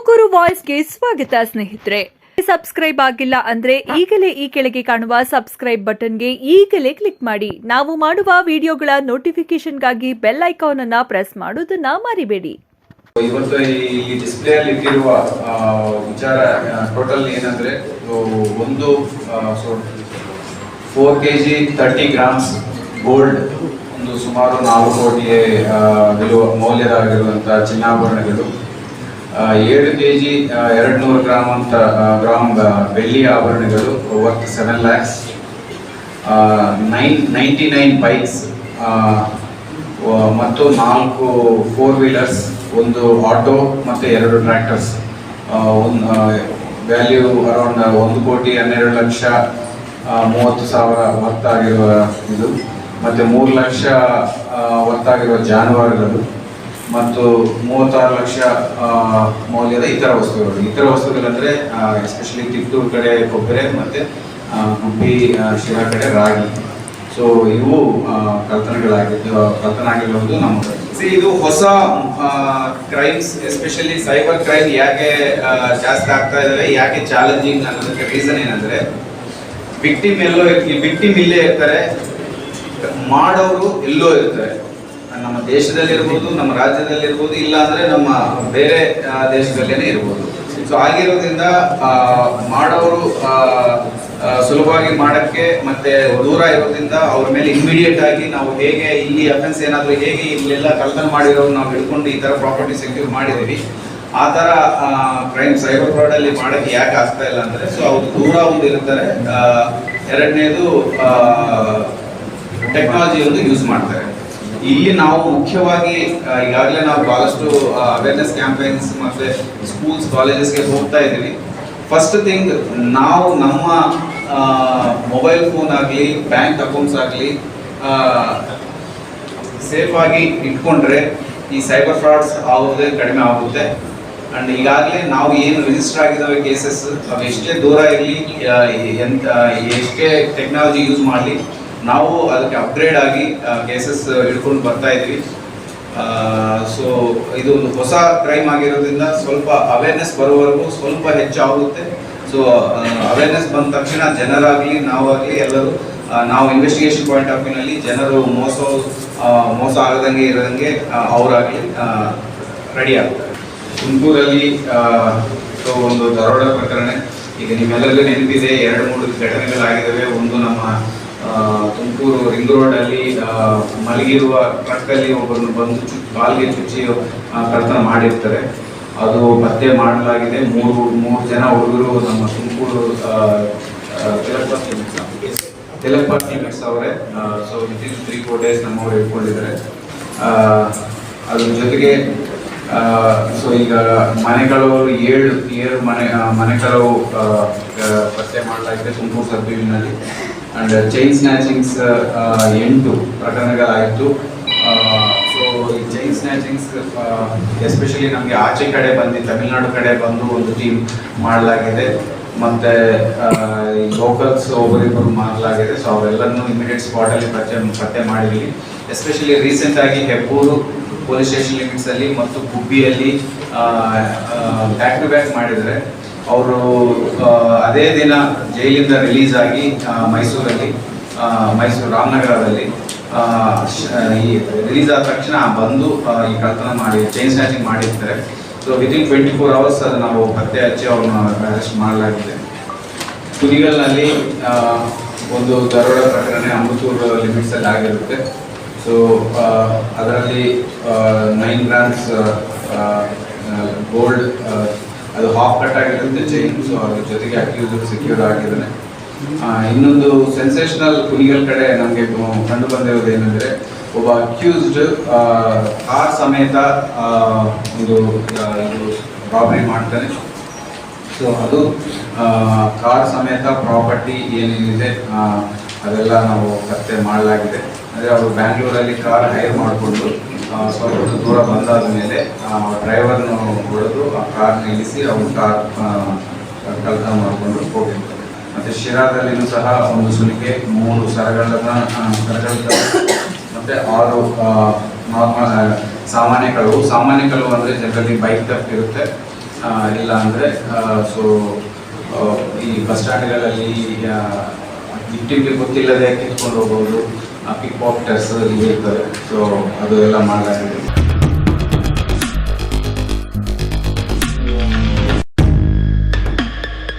ತುಮಕೂರು ವಾಯ್ಸ್ಗೆ ಸ್ವಾಗತ ಸ್ನೇಹಿತರೆ. ಸಬ್ಸ್ಕ್ರೈಬ್ ಆಗಿಲ್ಲ ಅಂದ್ರೆ ಈಗಲೇ ಈ ಕೆಳಗೆ ಕಾಣುವ ಸಬ್ಸ್ಕ್ರೈಬ್ ಬಟನ್ಗೆ ಈಗಲೇ ಕ್ಲಿಕ್ ಮಾಡಿ. ನಾವು ಮಾಡುವ ವಿಡಿಯೋಗಳ ನೋಟಿಫಿಕೇಶನ್ಗಾಗಿ ಬೆಲ್ ಐಕಾನ್ ಅನ್ನ ಪ್ರೆಸ್ ಮಾಡೋದನ್ನ ಮರಿಬೇಡಿ. ಇವತ್ತು ಈ ಡಿಸ್ಪ್ಲೇ ಅಲ್ಲಿ ಇಟ್ಟಿರುವ ವಿಚಾರ ಟೋಟಲ್ ಏನಂದ್ರೆ ಒಂದು 4 kg 30 grams ಗೋಲ್ಡ್, ಒಂದು ಸುಮಾರು 4 ಕೋಟಿ ಮೌಲ್ಯದಾಗಿರುವಂತಹ ಚಿನ್ನಾಭರಣಗಳು, 7 kg 200 ಗ್ರಾಮ್ ಬೆಳ್ಳಿ ಆಭರಣಗಳು ವರ್ತ್ 7 lakhs, 99 ಬೈಕ್ಸ್ ಮತ್ತು 4 4-wheelers, ಒಂದು ಆಟೋ ಮತ್ತು 2 ಟ್ರ್ಯಾಕ್ಟರ್ಸ್, ವ್ಯಾಲ್ಯೂ ಅರೌಂಡ್ 1,12,30,000 ವರ್ತ್ ಆಗಿರುವ ಇದು, ಮತ್ತು 3 ಲಕ್ಷ ವರ್ತ್ ಆಗಿರುವ ಜಾನುವಾರುಗಳು, ಮತ್ತು 36 ಲಕ್ಷ ಮೌಲ್ಯದ ಇತರ ವಸ್ತುಗಳಂದ್ರೆ ಎಸ್ಪೆಷಲಿ ಕಿತ್ತೂರು ಕಡೆ ಕೊಬ್ಬರಿ ಮತ್ತು ಗುಬ್ಬಿ ಶಿರಾ ಕಡೆ ರಾಗಿ. ಸೊ ಇವು ಕಳ್ತನ ಆಗಿರೋದು ನಮಗೆ. ಇದು ಹೊಸ ಕ್ರೈಮ್ಸ್, ಎಸ್ಪೆಷಲಿ ಸೈಬರ್ ಕ್ರೈಮ್ ಯಾಕೆ ಜಾಸ್ತಿ ಆಗ್ತಾ ಇದಾವೆ, ಯಾಕೆ ಚಾಲೆಂಜಿಂಗ್ ಅನ್ನೋದಕ್ಕೆ ರೀಸನ್ ಏನಂದ್ರೆ ವಿಕ್ಟಿಮ್ ಇಲ್ಲೇ ಇರ್ತಾರೆ, ಮಾಡೋರು ಎಲ್ಲೋ ಇರ್ತಾರೆ. ನಮ್ಮ ದೇಶದಲ್ಲಿರ್ಬೋದು, ನಮ್ಮ ರಾಜ್ಯದಲ್ಲಿರ್ಬೋದು, ಇಲ್ಲ ಅಂದ್ರೆ ನಮ್ಮ ಬೇರೆ ದೇಶದಲ್ಲೇನೆ ಇರ್ಬೋದು. ಸೊ ಆಗಿರೋದ್ರಿಂದ ಮಾಡೋರು ಸುಲಭವಾಗಿ ಮಾಡಕ್ಕೆ ಮತ್ತೆ ದೂರ ಇರೋದ್ರಿಂದ ಅವ್ರ ಮೇಲೆ ಇಮಿಡಿಯೇಟ್ ಆಗಿ ನಾವು ಹೇಗೆ ಇಲ್ಲಿ ಅಫೆನ್ಸ್ ಏನಾದ್ರು ಹೇಗೆ ಇಲ್ಲೆಲ್ಲ ಕಳ್ತನ ಮಾಡಿರೋರು ನಾವು ಹಿಡ್ಕೊಂಡು ಈ ತರ ಪ್ರಾಪರ್ಟಿ ಸೆಕ್ಯೂರ್ ಮಾಡಿದೀವಿ, ಆ ತರ ಕ್ರೈಮ್ ಸೈಬರ್ ಫ್ರಾಡ್ ಅಲ್ಲಿ ಮಾಡಕ್ಕೆ ಯಾಕೆ ಆಗ್ತಾ ಇಲ್ಲ ಅಂದ್ರೆ ಸೊ ಅವ್ರು ದೂರ ಒಂದು ಇರ್ತಾರೆ. ಎರಡನೇದು ಟೆಕ್ನಾಲಜಿ ಒಂದು ಯೂಸ್ ಮಾಡ್ತಾರೆ. ಇಲ್ಲಿ ನಾವು ಮುಖ್ಯವಾಗಿ ಈಗಾಗಲೇ ನಾವು ಬಹಳಷ್ಟು ಅವೇರ್ನೆಸ್ ಕ್ಯಾಂಪೇನ್ಸ್ ಮತ್ತೆ ಸ್ಕೂಲ್ಸ್ ಕಾಲೇಜಸ್ಗೆ ಹೋಗ್ತಾ ಇದ್ದೀವಿ. ಫಸ್ಟ್ ಥಿಂಗ್, ನಾವು ನಮ್ಮ ಮೊಬೈಲ್ ಫೋನ್ ಆಗಲಿ ಬ್ಯಾಂಕ್ ಅಕೌಂಟ್ಸ್ ಆಗಲಿ ಸೇಫ್ ಆಗಿ ಇಟ್ಕೊಂಡ್ರೆ ಈ ಸೈಬರ್ ಫ್ರಾಡ್ಸ್ ಆಗೋದೇ ಕಡಿಮೆ ಆಗುತ್ತೆ. ಅಂಡ್ ಈಗಾಗಲೇ ನಾವು ಏನು ರಿಜಿಸ್ಟರ್ ಆಗಿದ್ದಾವೆ ಕೇಸಸ್, ಅವು ಎಷ್ಟೇ ದೂರ ಇರಲಿ, ಎಷ್ಟೇ ಟೆಕ್ನಾಲಜಿ ಯೂಸ್ ಮಾಡಲಿ, ನಾವು ಅದಕ್ಕೆ ಅಪ್ಗ್ರೇಡ್ ಆಗಿ ಕೇಸಸ್ ಹಿಡ್ಕೊಂಡು ಬರ್ತಾ ಇದ್ವಿ. ಸೊ ಇದು ಒಂದು ಹೊಸ ಕ್ರೈಮ್ ಆಗಿರೋದ್ರಿಂದ ಸ್ವಲ್ಪ ಅವೇರ್ನೆಸ್ ಬರೋವರೆಗೂ ಸ್ವಲ್ಪ ಹೆಚ್ಚಾಗುತ್ತೆ. ಸೊ ಅವೇರ್ನೆಸ್ ಬಂದ ತಕ್ಷಣ ಜನರಾಗಲಿ ನಾವಾಗಲಿ ಎಲ್ಲರೂ ನಾವು ಇನ್ವೆಸ್ಟಿಗೇಷನ್ ಪಾಯಿಂಟ್ ಆಫ್ ವ್ಯೂನಲ್ಲಿ ಜನರು ಮೋಸ ಆಗದಂಗೆ ಇರೋದಂಗೆ ಅವರಾಗಲಿ ರೆಡಿ ಆಗ್ತಾರೆ. ತುಮಕೂರಲ್ಲಿ ಒಂದು ದರೋಡ ಪ್ರಕರಣ ಈಗ ನಿಮ್ಮೆಲ್ಲರಿಗೂ ನೆನಪಿದೆ, 2-3 ಘಟನೆಗಳಾಗಿದ್ದಾವೆ. ಒಂದು ನಮ್ಮ ತುಮಕೂರು ರಿಂಗ್ ರೋಡ್ ಅಲ್ಲಿ ಮಲಗಿರುವ ಟ್ರಕ್ ಅಲ್ಲಿ ಒಬ್ಬರನ್ನು ಬಂದು ಕಾಲ್ಗೆ ಚುಚ್ಚಿ ಕಳ್ತನ ಮಾಡಿರ್ತಾರೆ. ಅದು ಪತ್ತೆ ಮಾಡಲಾಗಿದೆ. ಮೂರು ಜನ ಹುಡುಗರು ನಮ್ಮ ತುಮಕೂರು ತಿಲಕ್ ಲಿಮಿಟ್ಸ್ ಅವರೇ. ಸೊ ವಿತಿನ್ 3-4 days ನಮ್ಮವರು ಇಟ್ಕೊಂಡಿದ್ದಾರೆ. ಅದ್ರ ಜೊತೆಗೆ ಸೊ ಈಗ ಮನೆಗಳು 7 ಮನೆಗಳು ಪತ್ತೆ ಮಾಡಲಾಗಿದೆ ತುಮಕೂರು ಸಬ್ ಡಿವಿಷನಲ್ಲಿ. ಅಂಡ್ ಚೈನ್ ಸ್ನ್ಯಾಚಿಂಗ್ಸ್ 8 ಪ್ರಕರಣಗಳಾಯಿತು. ಸೊ ಈ ಚೈನ್ ಸ್ನ್ಯಾಚಿಂಗ್ಸ್ ಎಸ್ಪೆಷಲಿ ನಮಗೆ ಆಚೆ ಕಡೆ ಬಂದು ತಮಿಳುನಾಡು ಕಡೆ ಬಂದು ಒಂದು ಟೀಮ್ ಮಾಡಲಾಗಿದೆ, ಮತ್ತೆ ಲೋಕಲ್ಸ್ ಒಬ್ಬರಿಬ್ಬರು ಮಾಡಲಾಗಿದೆ. ಸೊ ಅವರೆಲ್ಲರೂ ಇಮಿಡಿಯೇಟ್ ಸ್ಪಾಟಲ್ಲಿ ಪತ್ತೆ ಮಾಡಿದ್ವಿ. ಎಸ್ಪೆಷಲಿ ರೀಸೆಂಟ್ ಆಗಿ ಹೆಬ್ಬೂರು ಪೊಲೀಸ್ ಸ್ಟೇಷನ್ ಲಿಮಿಟ್ಸ್ ಅಲ್ಲಿ ಮತ್ತು ಗುಬ್ಬಿಯಲ್ಲಿ ಬ್ಯಾಕ್ ಟು ಬ್ಯಾಕ್ ಮಾಡಿದರೆ ಅವರು ಅದೇ ದಿನ ಜೈಲಿಂದ ರಿಲೀಸ್ ಆಗಿ ಮೈಸೂರು ರಾಮನಗರದಲ್ಲಿ ಈ ರಿಲೀಸ್ ಆದ ತಕ್ಷಣ ಬಂದು ಈ ಕಳ್ತನ ಮಾಡಿ ಚೈನ್ ಸ್ನ್ಯಾಚಿಂಗ್ ಮಾಡಿರ್ತಾರೆ. ಸೊ ವಿತಿನ್ 24 hours ಅದು ನಾವು ಪತ್ತೆ ಹಚ್ಚಿ ಅವ್ರನ್ನ ಅರೆಸ್ಟ್ ಮಾಡಲಾಗಿದೆ. ಕುನಿಗಲ್ನಲ್ಲಿ ಒಂದು ದರೋಡ ಪ್ರಕರಣ ಅಮೃತೂರು ಲಿಮಿಟ್ಸ್ ಅಲ್ಲಿ ಆಗಿರುತ್ತೆ. ಸೊ ಅದರಲ್ಲಿ 9 grams ಗೋಲ್ಡ್, ಅದು ಹಾಫ್ ಕಟ್ ಆಗಿರುತ್ತೆ ಚೈನ್. ಸೊ ಅದ್ರ ಜೊತೆಗೆ ಅಕ್ಯೂಸ್ ಸೆಕ್ಯೂರ್ ಆಗಿದ್ದಾನೆ. ಇನ್ನೊಂದು ಸೆನ್ಸೇಷನಲ್ ಕುನಿಗಲ್ ಕಡೆ ನಮಗೆ ಕಂಡು ಬಂದಿರೋದು ಏನಂದ್ರೆ ಒಬ್ಬ ಅಕ್ಯೂಸ್ಡ್ ಕಾರ್ ಸಮೇತ ಒಂದು ರಾಬರಿ ಮಾಡ್ತಾನೆ. ಸೊ ಅದು ಕಾರ್ ಸಮೇತ ಪ್ರಾಪರ್ಟಿ ಏನೇನಿದೆ ಅದೆಲ್ಲ ನಾವು ಪತ್ತೆ ಮಾಡಲಾಗಿದೆ. ಅಂದರೆ ಅವರು ಬ್ಯಾಂಗ್ಳೂರಲ್ಲಿ ಕಾರ್ ಹೈರ್ ಮಾಡಿಕೊಂಡು ಸ್ವಲ್ಪ ದೂರ ಬಂದಾದ ಮೇಲೆ ಡ್ರೈವರ್ನ ಹೊಡೆದು ಆ ಕಾರ್ ನಿಲ್ಲಿಸಿ ಅವ್ರ ಕಾರ್ ಕಳ್ತನ ಮಾಡಿಕೊಂಡು ಹೋಗಿರ್ತಾರೆ. ಮತ್ತು ಶಿರಾದಲ್ಲಿನೂ ಸಹ ಒಂದು ಸುಲಿಗೆ 3 ಸರಗಳು ಮತ್ತು 6 ನಾರ್ಮಲ್ ಸಾಮಾನ್ಯ ಕಳವು ಅಂದರೆ ಜನರಲ್ಲಿ ಬೈಕ್ ಥೆಫ್ಟ್ ಇರುತ್ತೆ. ಇಲ್ಲ ಅಂದರೆ ಸೊ ಈ ಬಸ್ ಸ್ಟ್ಯಾಂಡ್ಗಳಲ್ಲಿ ವಿಕ್ಟಿಮ್ಗೆ ಗೊತ್ತಿಲ್ಲದೆ ಕಿತ್ಕೊಂಡು ಹೋಗೋದು, ಪಿಕ್ ಪಾಕೆಟರ್ಸ್ ಇರ್ತವೆ. ಸೊ ಅದು ಎಲ್ಲ ಮಾಡಲಾಗಿದೆ.